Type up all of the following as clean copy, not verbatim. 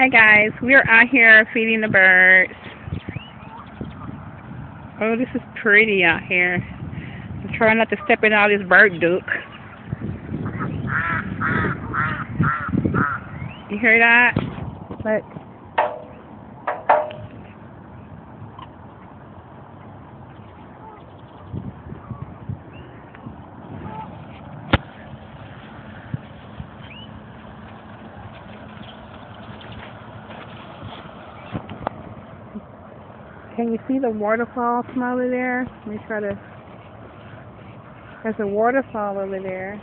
Hi guys, we're out here feeding the birds. Oh, this is pretty out here. I'm trying not to step in all this bird duke. You hear that? Look. Can you see the waterfall from over there? Let me try to... There's a waterfall over there.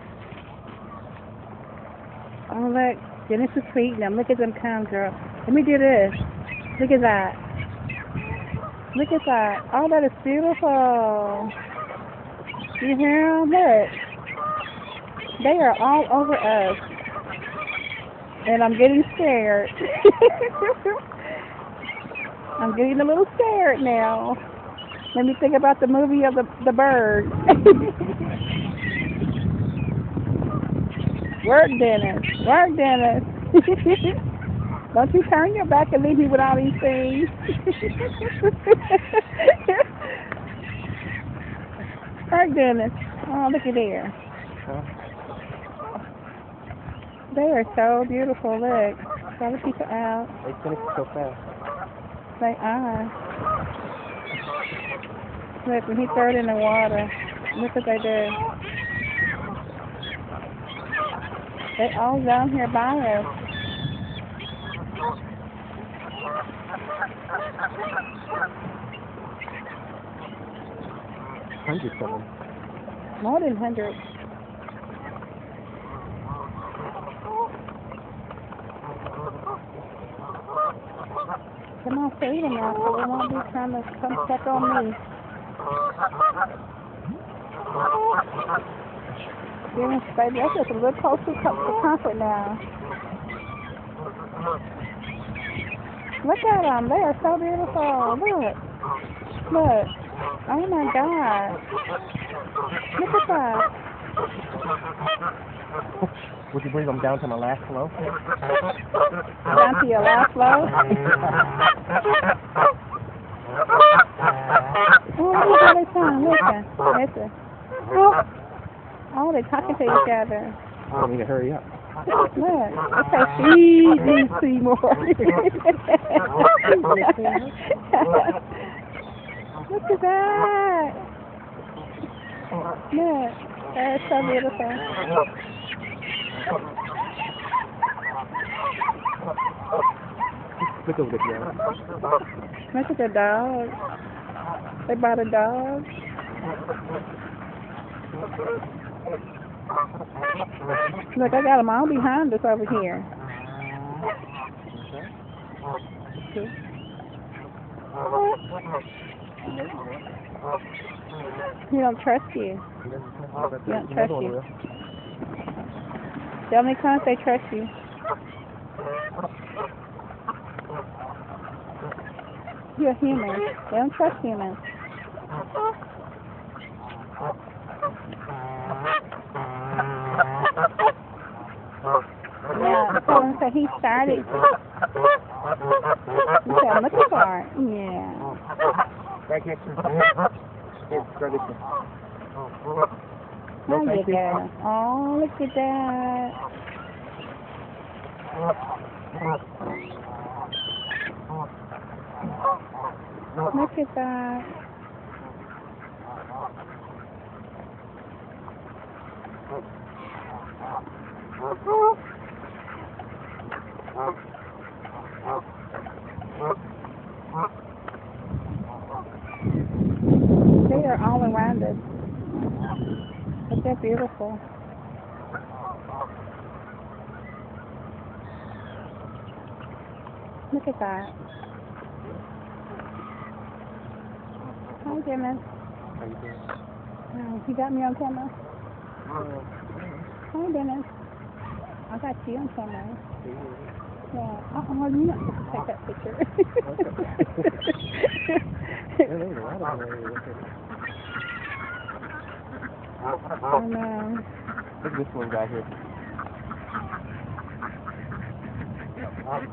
Oh, look. Dinis is feeding them. Look at them come, girl. Let me do this. Look at that. Look at that. Oh, that is beautiful. You hear them? Look. They are all over us. And I'm getting scared. I'm getting a little scared now. Let me think about the movie of the bird. Work, Dinis. Work, Dinis. Don't you turn your back and leave me with all these things. Work, Dinis. Oh, look at there. They are so beautiful. Look. Try to keep it out. They finish so fast. They are. Look, when he threw it in the water, look what they do. They all down here by us. Hundreds of them. More than hundreds. Come on, feed them now, so they won't be trying to come check on me. Dinis, baby, that's just a little close to comfort now. Look at them. They are so beautiful. Look. Look. Oh, my God. Look at that. Would you bring them down to my last flow? Down to your last flow? Oh, look how they sound. Listen. Listen. Oh, they're talking to each other. I need to hurry up. Look. They say, feed me, Seymour. Look at that. Look. That's so beautiful. Look over the ground. Look at the dog. They bought a dog. Look, I got them all behind us over here. He don't trust you. He don't trust you. How many times they trust you? You're human. They don't trust humans. Yeah, tell him that he started. You said, I'm looking for it. Yeah. Back here. There you go. Oh, look at that. Look at that. They are all around us. But they're beautiful. Look at that. Hi, Dinis. How you doing? Oh, you got me on camera? Hi, Dinis. I got you on camera. Yeah. Oh, you not supposed to take that picture. Oh, no. Look at this one guy here. Okay.